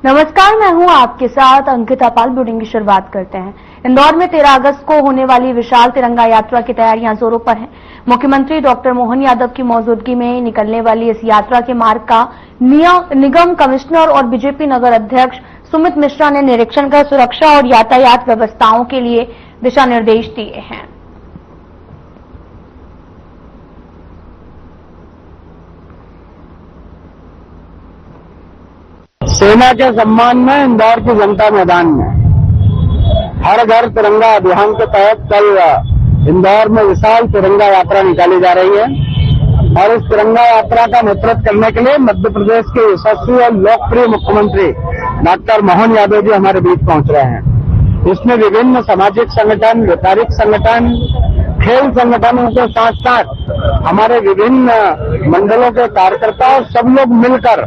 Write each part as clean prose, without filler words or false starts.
नमस्कार, मैं हूं आपके साथ अंकिता पाल। बुलेटिन की शुरुआत करते हैं। इंदौर में 13 अगस्त को होने वाली विशाल तिरंगा यात्रा की तैयारियां जोरों पर हैं। मुख्यमंत्री डॉक्टर मोहन यादव की मौजूदगी में निकलने वाली इस यात्रा के मार्ग का निगम कमिश्नर और बीजेपी नगर अध्यक्ष सुमित मिश्रा ने निरीक्षण कर सुरक्षा और यातायात व्यवस्थाओं के लिए दिशा निर्देश दिए हैं। सेना के सम्मान में इंदौर की जनता मैदान में हर घर तिरंगा अभियान के तहत कल इंदौर में विशाल तिरंगा यात्रा निकाली जा रही है और इस तिरंगा यात्रा का नेतृत्व करने के लिए मध्य प्रदेश के यशस्वी और लोकप्रिय मुख्यमंत्री डॉक्टर मोहन यादव जी हमारे बीच पहुंच रहे हैं। इसमें विभिन्न सामाजिक संगठन, व्यापारिक संगठन, खेल संगठनों के साथ साथ हमारे विभिन्न मंडलों के कार्यकर्ता और सब लोग मिलकर,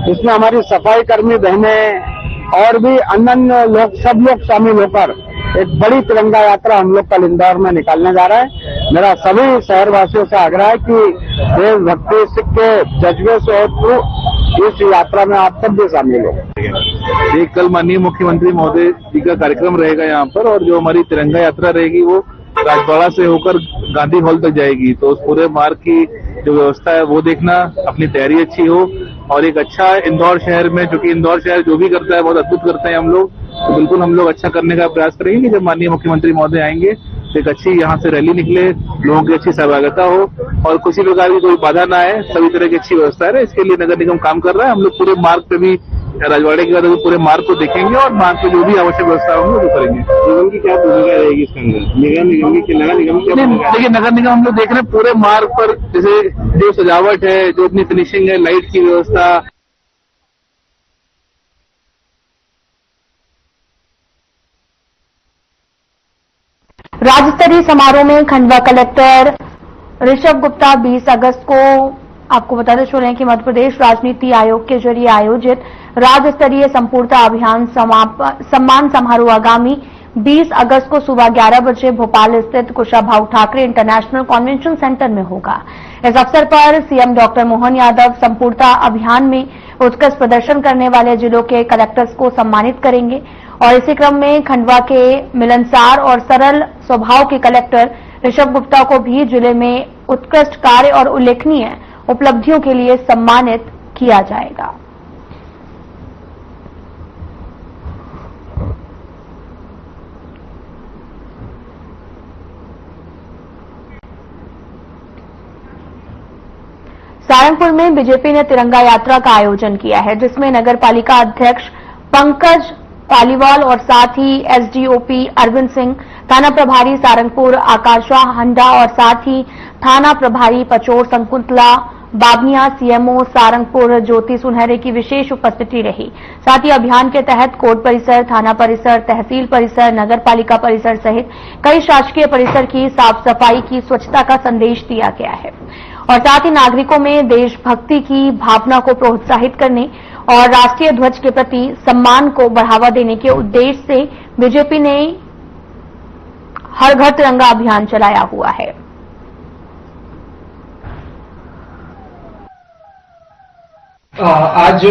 इसमें हमारी सफाई कर्मी बहनें और भी अन्य लोग, सब लोग शामिल होकर एक बड़ी तिरंगा यात्रा हम लोग कल इंदौर में निकालने जा रहे हैं। मेरा सभी शहरवासियों से आग्रह है कि देशभक्ति सिख के जज्बे से इस यात्रा में आप सब भी शामिल हो। ये कल माननीय मुख्यमंत्री महोदय जी का कार्यक्रम रहेगा यहाँ पर, और जो हमारी तिरंगा यात्रा रहेगी वो राजवाड़ा से होकर गांधी हॉल तक जाएगी। तो उस पूरे मार्ग की जो व्यवस्था है वो देखना, अपनी तैयारी अच्छी हो और एक अच्छा इंदौर शहर में, क्योंकि इंदौर शहर जो भी करता है बहुत अद्भुत करते हैं हम लोग, तो बिल्कुल हम लोग अच्छा करने का प्रयास करेंगे कि जब माननीय मुख्यमंत्री महोदय आएंगे तो एक अच्छी यहाँ से रैली निकले, लोगों की अच्छी सहभागिता हो और किसी प्रकार की कोई बाधा ना आए, सभी तरह की अच्छी व्यवस्था है। इसके लिए नगर निगम काम कर रहा है। हम लोग पूरे मार्ग पे भी राजवाड़े के बाद पूरे मार्ग को देखेंगे और मार्ग पे जो भी आवश्यक व्यवस्था होगी वो करेंगे। निगम की क्या भूमिका रहेगी इसके अंदर? नगर निगम की देखिए, नगर निगम हम लोग देख रहे हैं पूरे मार्ग पर, जैसे जो सजावट है, जो अपनी फिनिशिंग है, लाइट की व्यवस्था। राज्य स्तरीय समारोह में खंडवा कलेक्टर ऋषभ गुप्ता 20 अगस्त को, आपको बताते चल रहे हैं कि मध्य प्रदेश राजनीति आयोग के जरिए आयोजित राज्य स्तरीय संपूर्णता अभियान सम्मान समारोह आगामी 20 अगस्त को सुबह 11 बजे भोपाल स्थित Kushabhau Thackeray international convention centre में होगा। इस अवसर पर सीएम डॉक्टर मोहन यादव संपूर्णता अभियान में उत्कृष्ट प्रदर्शन करने वाले जिलों के कलेक्टर्स को सम्मानित करेंगे और इसी क्रम में खंडवा के मिलनसार और सरल स्वभाव के कलेक्टर ऋषभ गुप्ता को भी जिले में उत्कृष्ट कार्य और उल्लेखनीय उपलब्धियों के लिए सम्मानित किया जाएगा। सहारनपुर में बीजेपी ने तिरंगा यात्रा का आयोजन किया है, जिसमें नगर पालिका अध्यक्ष पंकज पालीवाल और साथ ही एसडीओपी अरविंद सिंह, थाना प्रभारी सारंगपुर आकाशा हंडा और साथ ही थाना प्रभारी पचोर संकुंतला बाबनिया, सीएमओ सारंगपुर ज्योति सुनहरे की विशेष उपस्थिति रही। साथ ही अभियान के तहत कोर्ट परिसर, थाना परिसर, तहसील परिसर, नगर पालिका परिसर सहित कई शासकीय परिसर की साफ सफाई की स्वच्छता का संदेश दिया गया है और साथ ही नागरिकों में देशभक्ति की भावना को प्रोत्साहित करने और राष्ट्रीय ध्वज के प्रति सम्मान को बढ़ावा देने के उद्देश्य से बीजेपी ने हर घर तिरंगा अभियान चलाया हुआ है। आज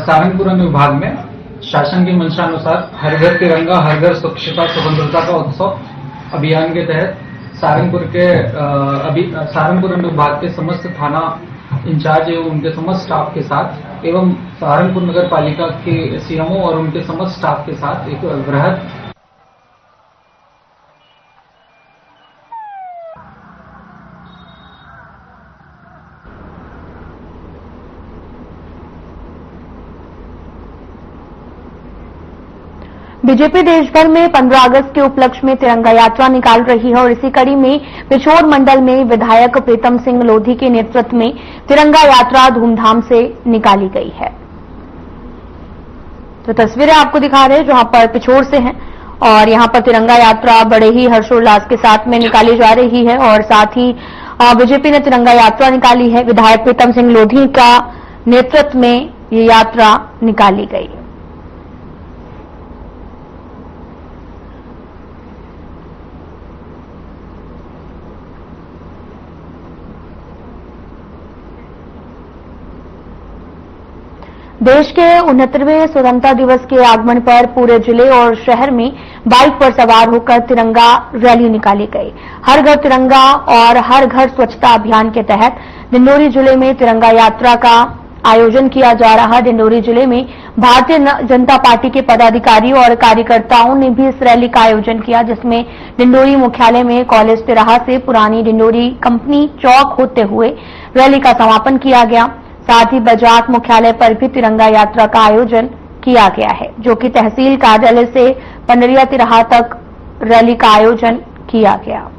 सारंगपुर विभाग में शासन की मंशानुसार हर घर तिरंगा हर घर स्वच्छता स्वतंत्रता का उत्सव अभियान के तहत सारंगपुर विभाग के समस्त थाना इंचार्ज एवं उनके समस्त स्टाफ के साथ एवं सहारनपुर नगर पालिका के सीएमओ और उनके समस्त स्टाफ के साथ एक वृहद बीजेपी देश भर में 15 अगस्त के उपलक्ष्य में तिरंगा यात्रा निकाल रही है और इसी कड़ी में पिछोर मंडल में विधायक प्रीतम सिंह लोधी के नेतृत्व में तिरंगा यात्रा धूमधाम से निकाली गई है। तो तस्वीरें आपको दिखा रहे हैं जहां पर पिछोर से हैं और यहां पर तिरंगा यात्रा बड़े ही हर्षोल्लास के साथ में निकाली जा रही है और साथ ही बीजेपी ने तिरंगा यात्रा निकाली है। विधायक प्रीतम सिंह लोधी का नेतृत्व में ये यात्रा निकाली गई। देश के 69वें स्वतंत्रता दिवस के आगमन पर पूरे जिले और शहर में बाइक पर सवार होकर तिरंगा रैली निकाली गई। हर घर तिरंगा और हर घर स्वच्छता अभियान के तहत डिंडोरी जिले में तिरंगा यात्रा का आयोजन किया जा रहा। डिंडोरी जिले में भारतीय जनता पार्टी के पदाधिकारी और कार्यकर्ताओं ने भी इस रैली का आयोजन किया, जिसमें डिंडोरी मुख्यालय में कॉलेज तिराहा से पुरानी डिंडोरी कंपनी चौक होते हुए रैली का समापन किया गया। साथ ही बजात मुख्यालय पर भी तिरंगा यात्रा का आयोजन किया गया है, जो कि तहसील कार्यालय से पंडरिया तिराहा तक रैली का आयोजन किया गया।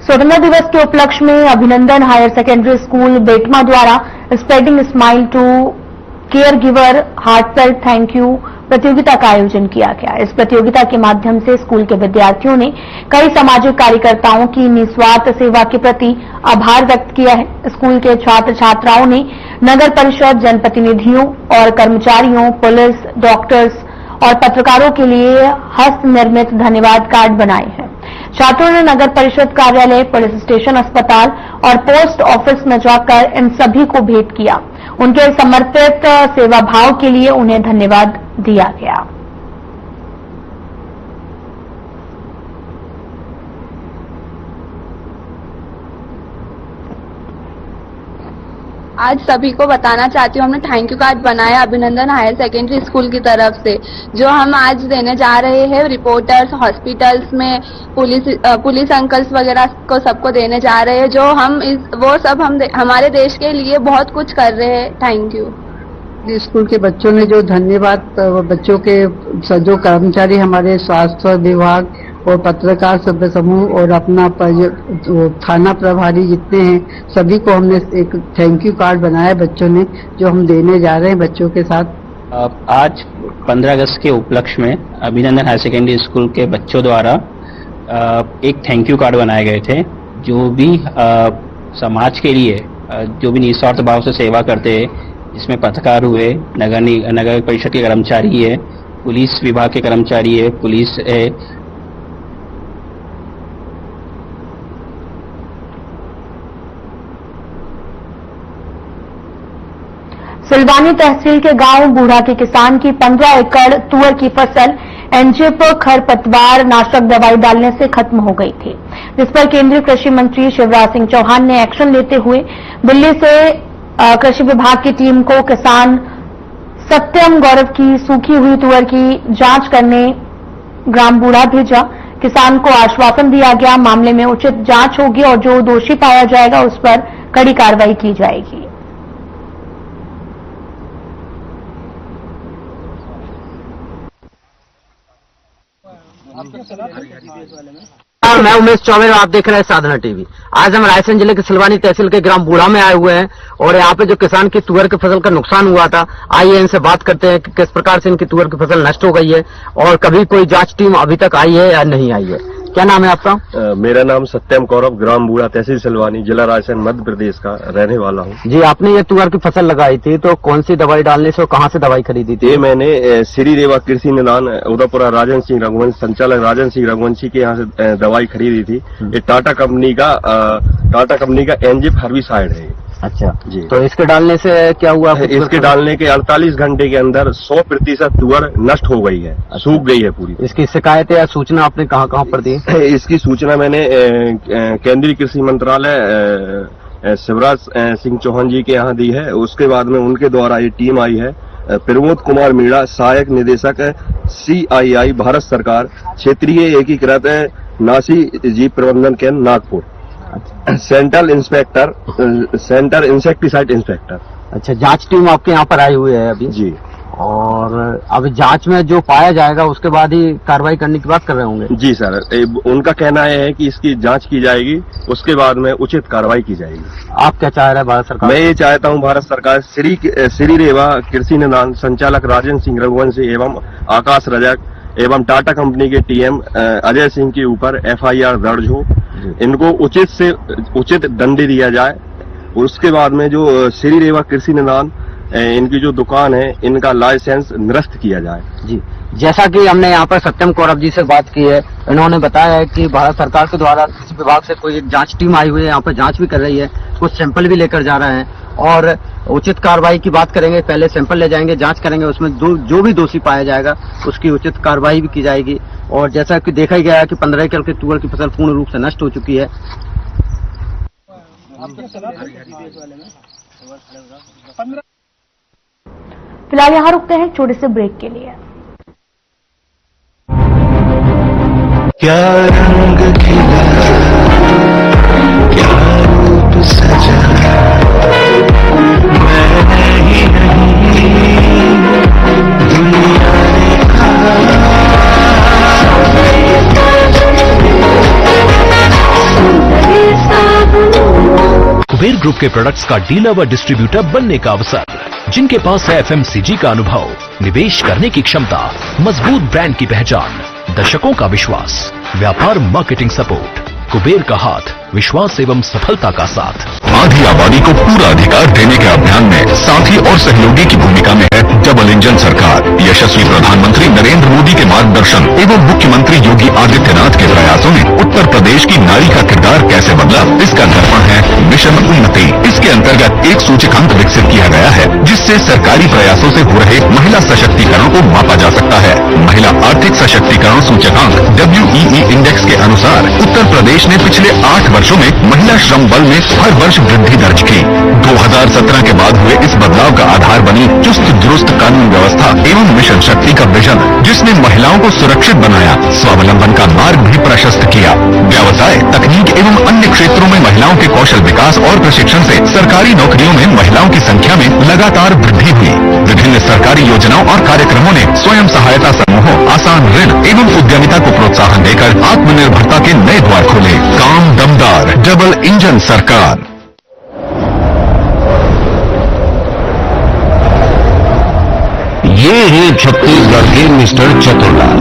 स्वतंत्रता दिवस के उपलक्ष्य में अभिनंदन हायर सेकेंडरी स्कूल बेटमा द्वारा spreading smile to caregiver heartfelt thank you प्रतियोगिता का आयोजन किया गया। इस प्रतियोगिता के माध्यम से स्कूल के विद्यार्थियों ने कई सामाजिक कार्यकर्ताओं की निस्वार्थ सेवा के प्रति आभार व्यक्त किया है। स्कूल के छात्र छात्राओं ने नगर परिषद, जनप्रतिनिधियों और कर्मचारियों, पुलिस, डॉक्टर्स और पत्रकारों के लिए हस्त निर्मित धन्यवाद कार्ड बनाए हैं। छात्रों ने नगर परिषद कार्यालय, पुलिस स्टेशन, अस्पताल और पोस्ट ऑफिस में जाकर इन सभी को भेंट किया। उनके समर्पित सेवा भाव के लिए उन्हें धन्यवाद दिया गया। आज सभी को बताना चाहती हूँ, हमने थैंक यू कार्ड बनाया अभिनंदन हायर सेकेंडरी स्कूल की तरफ से, जो हम आज देने जा रहे हैं रिपोर्टर्स, हॉस्पिटल्स में पुलिस अंकल्स वगैरह को सबको देने जा रहे हैं, जो हम हमारे देश के लिए बहुत कुछ कर रहे हैं। Thank you. स्कूल के बच्चों ने जो धन्यवाद, बच्चों के जो कर्मचारी हमारे स्वास्थ्य विभाग और पत्रकार सभ्य समूह और अपना थाना प्रभारी जितने हैं, सभी को हमने एक थैंक यू कार्ड बनाया बच्चों ने, जो हम देने जा रहे हैं बच्चों के साथ। आज 15 अगस्त के उपलक्ष्य में अभिनंदन हायर सेकेंडरी स्कूल के बच्चों द्वारा एक थैंक यू कार्ड बनाए गए थे। जो भी समाज के लिए जो भी निस्वार्थ भाव से सेवा करते हैं, इसमें पत्रकार हुए, नगर परिषद के कर्मचारी है, पुलिस विभाग के कर्मचारी है, पुलिस है, सिलवानी तहसील के गांव बूढ़ा के किसान की 15 एकड़ तुअर की फसल एनजेप खरपतवार नाशक दवाई डालने से खत्म हो गई थी, जिस पर केंद्रीय कृषि मंत्री शिवराज सिंह चौहान ने एक्शन लेते हुए दिल्ली से कृषि विभाग की टीम को किसान सत्यम गौरव की सूखी हुई तुअर की जांच करने ग्राम बूढ़ा भेजा। किसान को आश्वासन दिया गया, मामले में उचित जांच होगी और जो दोषी पाया जाएगा उस पर कड़ी कार्रवाई की जाएगी। मैं उमेश चौबे, आप देख रहे हैं साधना टीवी। आज हम रायसेन जिले के सिलवानी तहसील के ग्राम बूढ़ा में आए हुए हैं और यहाँ पे जो किसान की तुअर की फसल का नुकसान हुआ था, आइए इनसे बात करते हैं कि किस प्रकार से इनकी तुअर की फसल नष्ट हो गई है और कभी कोई जांच टीम अभी तक आई है या नहीं आई है। क्या नाम है आपका? मेरा नाम सत्यम गौरव, ग्राम बूढ़ा, तहसील सिलवानी, जिला रायसेन, मध्य प्रदेश का रहने वाला हूँ। जी, आपने ये तुअर की फसल लगाई थी तो कौन सी दवाई डालने से और कहाँ से दवाई खरीदी थी? ये मैंने श्री रेवा कृषि निदान उदयपुरा राजन सिंह रघुवंशी, संचालक राजन सिंह रघुवंशी के यहाँ से दवाई खरीदी थी। ये टाटा कंपनी का एनजेप हर्बिसाइड है। अच्छा जी। तो इसके डालने से क्या हुआ? इसके डालने के 48 घंटे के अंदर 100% तुअर नष्ट हो गई है। अच्छा। सूख गई है पूरी। इसकी शिकायत या सूचना आपने कहाँ पर दी? इसकी सूचना मैंने केंद्रीय कृषि मंत्रालय शिवराज सिंह चौहान जी के यहाँ दी है। उसके बाद में उनके द्वारा ये टीम आई है। प्रमोद कुमार मीणा, सहायक निदेशक CII भारत सरकार, क्षेत्रीय एकीकृत नासी जीव प्रबंधन केंद्र नागपुर, सेंट्रल इंसेक्टिसाइड इंस्पेक्टर। अच्छा, जांच टीम आपके यहाँ पर आई हुई है अभी? जी। और अब जांच में जो पाया जाएगा उसके बाद ही कार्रवाई करने की बात कर रहे होंगे? जी सर, उनका कहना है कि इसकी जांच की जाएगी, उसके बाद में उचित कार्रवाई की जाएगी। आप क्या चाह रहे हैं भारत सरकार? मैं ये चाहता हूँ भारत सरकार श्री रेवा कृषि निदान संचालक राजन सिंह रघुवंशी एवं आकाश रजक एवं टाटा कंपनी के TM अजय सिंह के ऊपर FIR दर्ज हो, इनको उचित दंड दिया जाए और उसके बाद में जो श्री रेवा कृषि निदान इनकी जो दुकान है इनका लाइसेंस निरस्त किया जाए। जी, जैसा कि हमने यहाँ पर सत्यम कौरव जी से बात की है, इन्होंने बताया है कि भारत सरकार के द्वारा कृषि विभाग से कोई एक जांच टीम आई हुई है, यहाँ पर जांच भी कर रही है, कुछ सैंपल भी लेकर जा रहे हैं और उचित कार्रवाई की बात करेंगे। पहले सैंपल ले जाएंगे, जांच करेंगे, उसमें जो भी दोषी पाया जाएगा उसकी उचित कार्रवाई भी की जाएगी। और जैसा कि देखा ही गया है कि 15 एकड़ की तुअर की फसल पूर्ण रूप से नष्ट हो चुकी है। फिलहाल यहाँ रुकते हैं छोटे से ब्रेक के लिए। क्या रंग खिला, क्या रूप सजा, मैं ही नहीं दुनिया ने कहा। कुबेर ग्रुप के प्रोडक्ट्स का डीलर व डिस्ट्रीब्यूटर बनने का अवसर, जिनके पास है एफएमसीजी का अनुभव, निवेश करने की क्षमता, मजबूत ब्रांड की पहचान, दशकों का विश्वास, व्यापार मार्केटिंग सपोर्ट, कुबेर का हाथ, विश्वास एवं सफलता का साथ। आधी आबादी को पूरा अधिकार देने के अभियान में साथी और सहयोगी की भूमिका में है डबल इंजन सरकार। यशस्वी प्रधानमंत्री नरेंद्र मोदी के मार्गदर्शन एवं मुख्यमंत्री योगी आदित्यनाथ के प्रयासों ने उत्तर प्रदेश की नारी का किरदार कैसे बदला, इसका दर्पण है मिशन उन्नति। इसके अंतर्गत एक सूचकांक विकसित किया गया है जिससे सरकारी प्रयासों से हो रहे महिला सशक्तिकरण को मापा जा सकता है। महिला आर्थिक सशक्तिकरण सूचकांक WEE इंडेक्स के अनुसार उत्तर प्रदेश ने पिछले 8 वर्षों में महिला श्रम बल में हर वर्ष वृद्धि दर्ज की। 2017 के बाद हुए इस बदलाव का आधार बनी चुस्त दुरुस्त कानून व्यवस्था एवं मिशन शक्ति का विजन, जिसने महिलाओं को सुरक्षित बनाया, स्वावलंबन का मार्ग भी प्रशस्त किया। व्यवसाय, तकनीक एवं अन्य क्षेत्रों में महिलाओं के कौशल विकास और प्रशिक्षण से सरकारी नौकरियों में महिलाओं की संख्या में लगातार वृद्धि हुई। विभिन्न सरकारी योजनाओं और कार्यक्रमों ने स्वयं सहायता समूहों, आसान ऋण एवं उद्यमिता को प्रोत्साहन देकर आत्मनिर्भरता के नए द्वार खोले। काम दमदार, डबल इंजन सरकार। ये है छत्तीसगढ़ के मिस्टर चतुरलाल।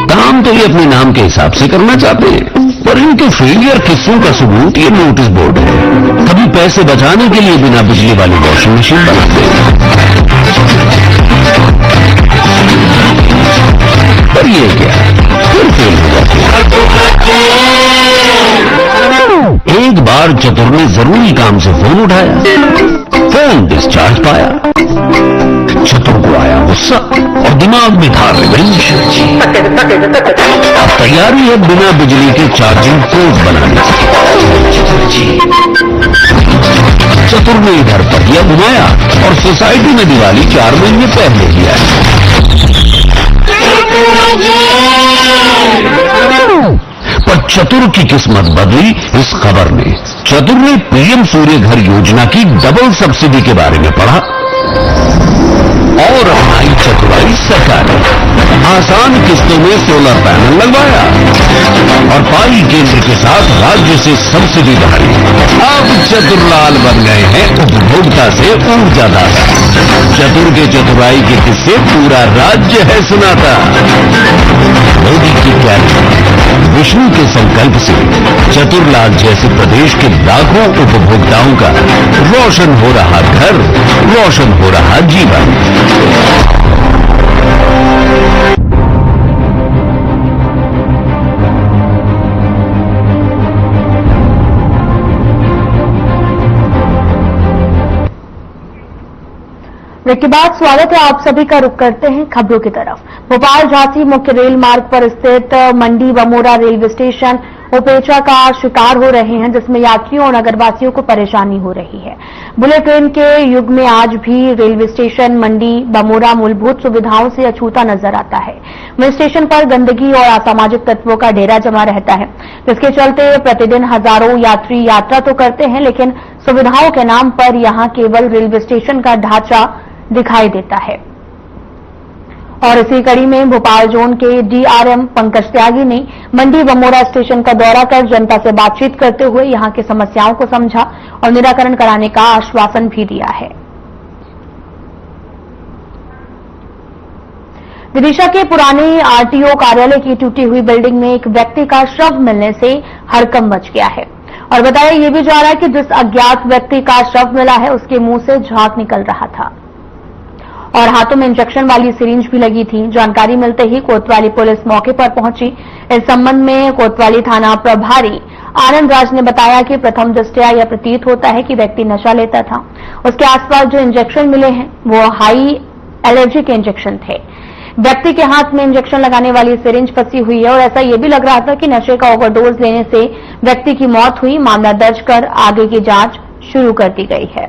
काम तो ये अपने नाम के हिसाब से करना चाहते हैं, पर इनके फेलियर किस्सों का सबूत ये नोटिस बोर्ड है। कभी पैसे बचाने के लिए बिना बिजली वाली वॉशिंग मशीन बनाते हैं, पर ये क्या, फिर फेल हो जाते हैं। एक बार चतुर ने जरूरी काम से फोन उठाया, फोन डिस्चार्ज पाया। चतुर को आया गुस्सा और दिमाग में था रिवेंज। अब तैयारी है बिना बिजली के चार्जिंग पोर्ट बनाने की। चतुर ने इधर पहिया घुमाया और सोसाइटी में दिवाली 4 महीने पहले ही आई। पर चतुर की किस्मत बदली इस खबर ने। चतुर ने पीएम सूर्य घर योजना की डबल सब्सिडी के बारे में पढ़ा और अपनाई चतुराई सरकार ने। आसान किस्तों में सोलर पैनल लगवाया और पाई केंद्र के साथ राज्य से सब्सिडी बढ़ाई। अब चतुरलाल बन गए हैं उपभोक्ता से ऊर्जादाता। चतुर के चतुराई के किस्से पूरा राज्य है सुनाता। मोदी की गारंटी, विष्णु के संकल्प से चतुरलाल जैसे प्रदेश के लाखों उपभोक्ताओं का रोशन हो रहा घर, रोशन हो रहा जीवन। ब्रेक के बाद स्वागत है आप सभी का। रुख करते हैं खबरों की तरफ। भोपाल झांसी मुख्य रेल मार्ग पर स्थित मंडी बमोरा रेलवे स्टेशन उपेक्षा का शिकार हो रहे हैं, जिसमें यात्रियों और नगरवासियों को परेशानी हो रही है। बुलेट ट्रेन के युग में आज भी रेलवे स्टेशन मंडी बमोरा मूलभूत सुविधाओं से अछूता नजर आता है। वहीं स्टेशन पर गंदगी और असामाजिक तत्वों का डेरा जमा रहता है, जिसके चलते प्रतिदिन हजारों यात्री यात्रा तो करते हैं, लेकिन सुविधाओं के नाम पर यहां केवल रेलवे स्टेशन का ढांचा दिखाई देता है। और इसी कड़ी में भोपाल जोन के DRM पंकज त्यागी ने मंडी बमोरा स्टेशन का दौरा कर जनता से बातचीत करते हुए यहां की समस्याओं को समझा और निराकरण कराने का आश्वासन भी दिया है। विदिशा के पुराने RTO कार्यालय की टूटी हुई बिल्डिंग में एक व्यक्ति का शव मिलने से हड़कंप मच गया है और बताया ये भी जा रहा है कि जिस अज्ञात व्यक्ति का शव मिला है उसके मुंह से झाग निकल रहा था और हाथों में इंजेक्शन वाली सिरिंज भी लगी थी। जानकारी मिलते ही कोतवाली पुलिस मौके पर पहुंची। इस संबंध में कोतवाली थाना प्रभारी आनंद राज ने बताया कि प्रथम दृष्टया यह प्रतीत होता है कि व्यक्ति नशा लेता था। उसके आसपास जो इंजेक्शन मिले हैं वो हाई एलर्जी के इंजेक्शन थे। व्यक्ति के हाथ में इंजेक्शन लगाने वाली सिरिंज फंसी हुई है और ऐसा यह भी लग रहा था कि नशे का ओवरडोज लेने से व्यक्ति की मौत हुई। मामला दर्ज कर आगे की जांच शुरू कर दी गई है।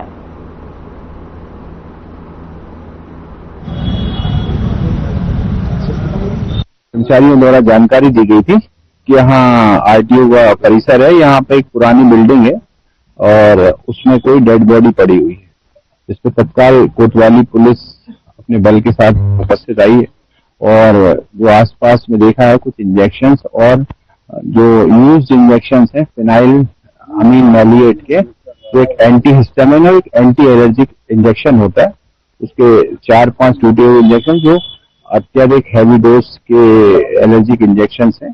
कर्मचारियों द्वारा जानकारी दी गई थी कि यहाँ आरटीओ का परिसर है, यहाँ पे एक पुरानी बिल्डिंग है और उसमें कोई डेड बॉडी पड़ी हुई है, जिस पे तत्काल कोतवाली पुलिस अपने बल के साथ उपस्थित आई है और जो आसपास में देखा है कुछ इंजेक्शंस और जो यूज्ड इंजेक्शंस हैं फिनाइल अमीन मैलिएट के, तो एक एंटी हिस्टामिन और एक एंटी एलर्जिक इंजेक्शन होता है, उसके 4-5 टूटे हुए इंजेक्शन जो अत्यधिक हैवी डोज के एलर्जिक इंजेक्शंस हैं,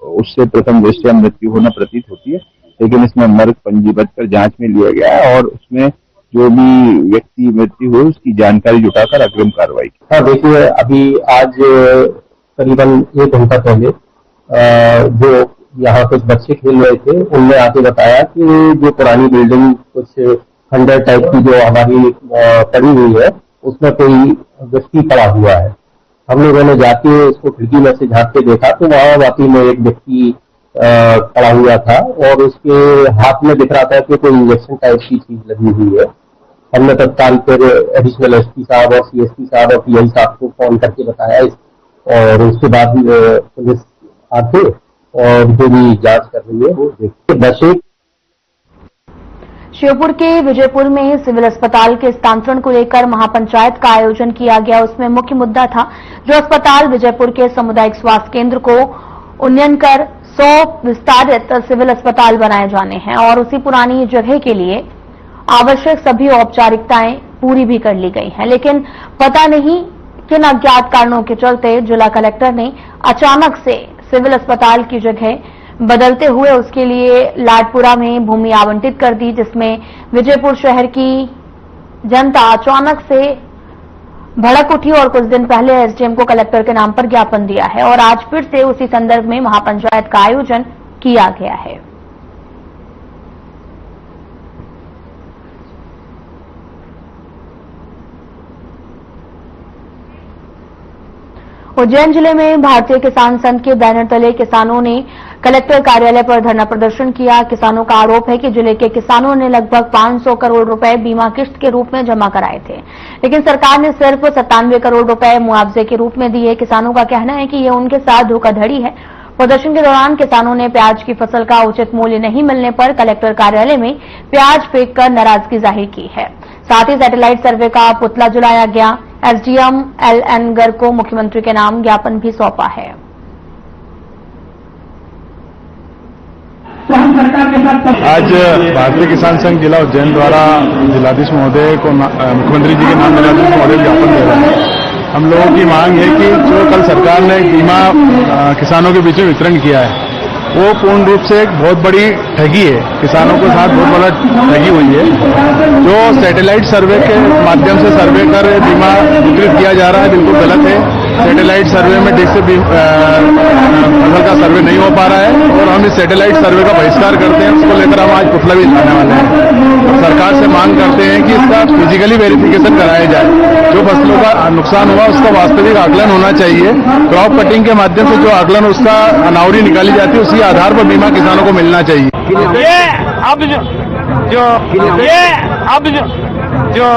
उससे प्रथम दृष्टया मृत्यु होना प्रतीत होती है। लेकिन इसमें मर्ग पंजीबद्ध कर जांच में लिया गया है और उसमें जो भी व्यक्ति मृत्यु हुई उसकी जानकारी जुटाकर अग्रिम कार्रवाई की। हाँ, देखिए अभी आज करीबन 1 घंटा पहले जो यहाँ कुछ बच्चे खेल रहे थे उनने आके बताया कि जो पुरानी बिल्डिंग कुछ खंडर टाइप की जो हमारी पड़ी हुई है उसमें कोई व्यक्ति पड़ा हुआ है। हम लोगों ने जाके उसको खिड़की में से झाँक के देखा तो वहाँ वाकई में एक व्यक्ति पड़ा हुआ था और उसके हाथ में दिख रहा था कि कोई इंजेक्शन टाइप की चीज लगी हुई है। हमने तत्काल फिर एडिशनल एसपी साहब और सीएसपी साहब और पीआई साहब को फोन करके बताया और उसके बाद पुलिस आके और जो भी जांच कर रही है वो देखते। बसे श्योपुर के विजयपुर में सिविल अस्पताल के स्थानांतरण को लेकर महापंचायत का आयोजन किया गया। उसमें मुख्य मुद्दा था जो अस्पताल विजयपुर के सामुदायिक स्वास्थ्य केंद्र को उन्नयन कर 100 विस्तारित सिविल अस्पताल बनाए जाने हैं और उसी पुरानी जगह के लिए आवश्यक सभी औपचारिकताएं पूरी भी कर ली गई हैं। लेकिन पता नहीं किन अज्ञात कारणों के चलते जिला कलेक्टर ने अचानक से सिविल अस्पताल की जगह बदलते हुए उसके लिए लाडपुरा में भूमि आवंटित कर दी, जिसमें विजयपुर शहर की जनता अचानक से भड़क उठी और कुछ दिन पहले एसडीएम को कलेक्टर के नाम पर ज्ञापन दिया है और आज फिर से उसी संदर्भ में महापंचायत का आयोजन किया गया है। उज्जैन जिले में भारतीय किसान संघ के बैनर तले किसानों ने कलेक्टर कार्यालय पर धरना प्रदर्शन किया। किसानों का आरोप है कि जिले के किसानों ने लगभग 500 करोड़ रुपए बीमा किस्त के रूप में जमा कराए थे, लेकिन सरकार ने सिर्फ 97 करोड़ रुपए मुआवजे के रूप में दिए। किसानों का कहना है कि ये उनके साथ धोखाधड़ी है। प्रदर्शन के दौरान किसानों ने प्याज की फसल का उचित मूल्य नहीं मिलने पर कलेक्टर कार्यालय में प्याज फेंककर नाराजगी जाहिर की है। साथ ही सैटेलाइट सर्वे का पुतला जलाया गया। एसडीएम एलएन गर्ग को मुख्यमंत्री के नाम ज्ञापन भी सौंपा है। आज भारतीय किसान संघ जिला उज्जैन द्वारा जिलाधीश महोदय को मुख्यमंत्री जी के नाम जिलाधीश महोदय ज्ञापन दे रहे हैं। हम लोगों की मांग है कि जो कल सरकार ने बीमा किसानों के बीच में वितरण किया है वो पूर्ण रूप से एक बहुत बड़ी ठगी है। किसानों के साथ बहुत बड़ा ठगी हुई है। जो सैटेलाइट सर्वे के माध्यम से सर्वे कर बीमा वितरित किया जा रहा है बिल्कुल गलत है। सैटेलाइट सर्वे में ठीक से फसल का सर्वे नहीं हो पा रहा है और हम इस सैटेलाइट सर्वे का बहिष्कार करते हैं। उसको लेकर हम आज पुतला भी जलाने वाले हैं। सरकार से मांग करते हैं कि इसका फिजिकली वेरिफिकेशन कराया जाए। जो फसलों का नुकसान हुआ उसका वास्तविक आकलन होना चाहिए। क्रॉप कटिंग के माध्यम से जो आकलन उसका अनावरी निकाली जाती है उसी आधार पर बीमा किसानों को मिलना चाहिए। जो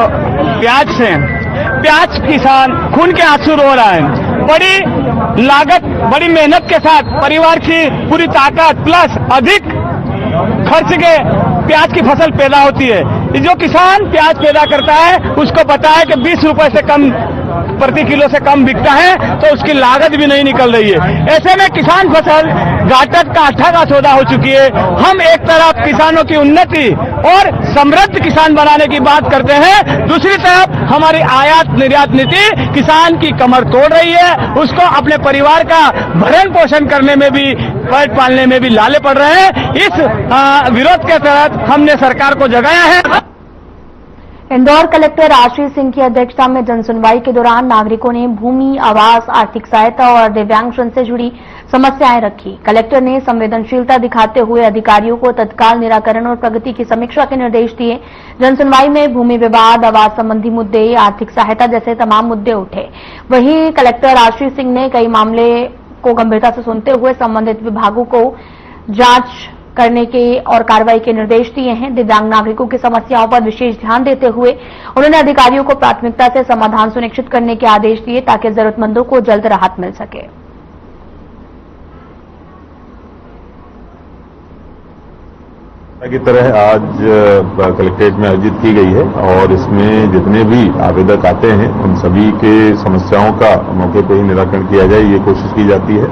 प्याज किसान खून के आंसू रो रहा है। बड़ी लागत बड़ी मेहनत के साथ परिवार की पूरी ताकत प्लस अधिक खर्च के प्याज की फसल पैदा होती है। जो किसान प्याज पैदा करता है उसको पता है कि 20 रुपए से कम प्रति किलो से कम बिकता है तो उसकी लागत भी नहीं निकल रही है। ऐसे में किसान फसल घाटक का आटा का सौदा हो चुकी है। हम एक तरफ किसानों की उन्नति और समृद्ध किसान बनाने की बात करते हैं, दूसरी तरफ हमारी आयात निर्यात नीति किसान की कमर तोड़ रही है। उसको अपने परिवार का भरण पोषण करने में भी, पेट पालने में भी लाले पड़ रहे हैं। इस विरोध के तहत हमने सरकार को जगाया है। इंदौर कलेक्टर आशीष सिंह की अध्यक्षता में जनसुनवाई के दौरान नागरिकों ने भूमि, आवास, आर्थिक सहायता और दिव्यांगजन से जुड़ी समस्याएं रखी। कलेक्टर ने संवेदनशीलता दिखाते हुए अधिकारियों को तत्काल निराकरण और प्रगति की समीक्षा के निर्देश दिए। जनसुनवाई में भूमि विवाद, आवास संबंधी मुद्दे, आर्थिक सहायता जैसे तमाम मुद्दे उठे। वहीं कलेक्टर आशीष सिंह ने कई मामले को गंभीरता से सुनते हुए संबंधित विभागों को जांच करने के और कार्रवाई के निर्देश दिए हैं। दिव्यांग नागरिकों की समस्याओं पर विशेष ध्यान देते हुए उन्होंने अधिकारियों को प्राथमिकता से समाधान सुनिश्चित करने के आदेश दिए ताकि जरूरतमंदों को जल्द राहत मिल सके। की तरह आज कलेक्ट्रेट में आयोजित की गई है और इसमें जितने भी आवेदक आते हैं उन सभी के समस्याओं का मौके पर ही निराकरण किया जाए, ये कोशिश की जाती है।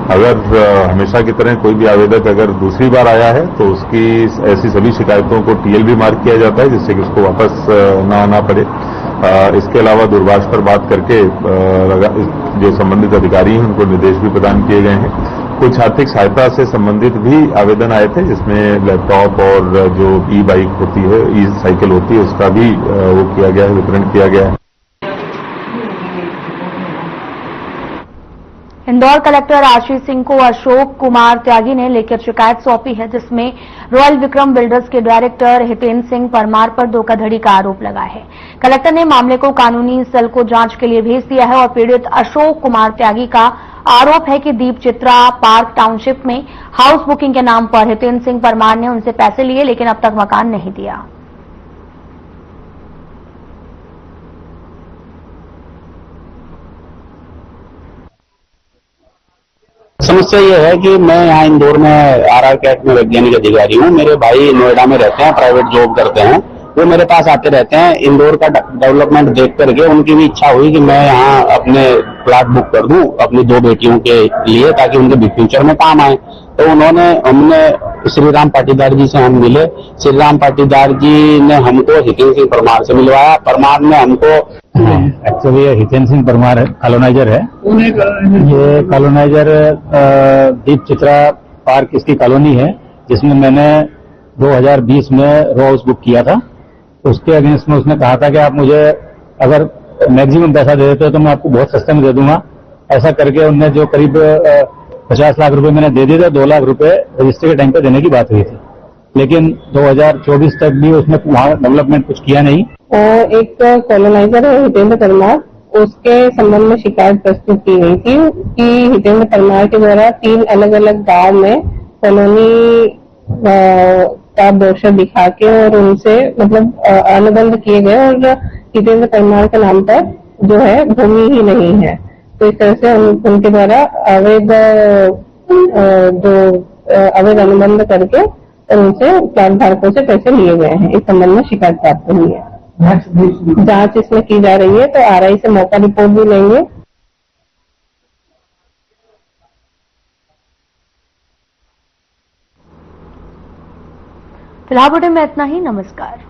अगर हमेशा की तरह कोई भी आवेदक अगर दूसरी बार आया है तो उसकी ऐसी सभी शिकायतों को टीएल भी मार्क किया जाता है, जिससे कि उसको वापस ना आना पड़े। इसके अलावा दूरभाष पर बात करके जो संबंधित अधिकारी हैं उनको निर्देश भी प्रदान किए गए हैं। कुछ आर्थिक सहायता से संबंधित भी आवेदन आए थे, जिसमें लैपटॉप और जो ई बाइक होती है, ई साइकिल होती है, उसका भी वो किया गया है, वितरण किया गया है। इंदौर कलेक्टर आशीष सिंह को अशोक कुमार त्यागी ने लेकर शिकायत सौंपी है, जिसमें रॉयल विक्रम बिल्डर्स के डायरेक्टर हितेंद्र सिंह परमार पर धोखाधड़ी का आरोप लगा है। कलेक्टर ने मामले को कानूनी सेल को जांच के लिए भेज दिया है और पीड़ित अशोक कुमार त्यागी का आरोप है कि दीप चित्रा पार्क टाउनशिप में हाउस बुकिंग के नाम पर हितेंद्र सिंह परमार ने उनसे पैसे लिए, लेकिन अब तक मकान नहीं दिया। समस्या ये है कि मैं यहाँ इंदौर में आरआर कैट में वैज्ञानिक अधिकारी हूँ। मेरे भाई नोएडा में रहते हैं, प्राइवेट जॉब करते हैं, वो मेरे पास आते रहते हैं। इंदौर का डेवलपमेंट देख करके उनकी भी इच्छा हुई कि मैं यहाँ अपने प्लाट बुक कर दूं अपनी 2 बेटियों के लिए, ताकि उनके फ्यूचर में काम आए। तो हमने श्रीराम पाटीदार जी से हम मिले। श्रीराम पाटीदार जी ने हमको हितेंद्र सिंह परमार से मिलवाया। परमार ने हमको एक्चुअली हितेंद्र सिंह परमार कॉलोनाइजर है। ये कॉलोनाइजर दीप चित्रा पार्क इसकी कॉलोनी है, जिसमें मैंने 2020 में रो हाउस बुक किया था। उसके अगेंस्ट में उसने कहा था कि आप मुझे अगर मैक्सिमम पैसा दे देते हो तो मैं आपको बहुत सस्ते में दे दूंगा। ऐसा करके उनने जो करीब 50 लाख रुपए मैंने दे दिए थे, 2 लाख रुपए रजिस्ट्री के टाइम पे देने की बात हुई थी, लेकिन 2024 तक भी उसने वहाँ डेवलपमेंट कुछ किया नहीं। और एक कॉलोनाइजर है हितेंद्र परमार, उसके संबंध में शिकायत प्रस्तुत की गई थी कि हितेंद्र परमार के द्वारा 3 अलग अलग गांव में कॉलोनी का ब्रोशर दिखा के और उनसे मतलब अनुबंध किए गए और हितेंद्र परमार के नाम पर जो है भूमि ही नहीं है। तो इस तरह से उनके द्वारा अवैध अनुबंध करके और उनसे प्लाट धारकों से पैसे लिए गए हैं। इस संबंध में शिकायत प्राप्त हुई है। जांच इसमें की जा रही है, तो आरआई से मौका रिपोर्ट भी लेंगे। फिलहाल बुलेटिन में इतना ही। नमस्कार।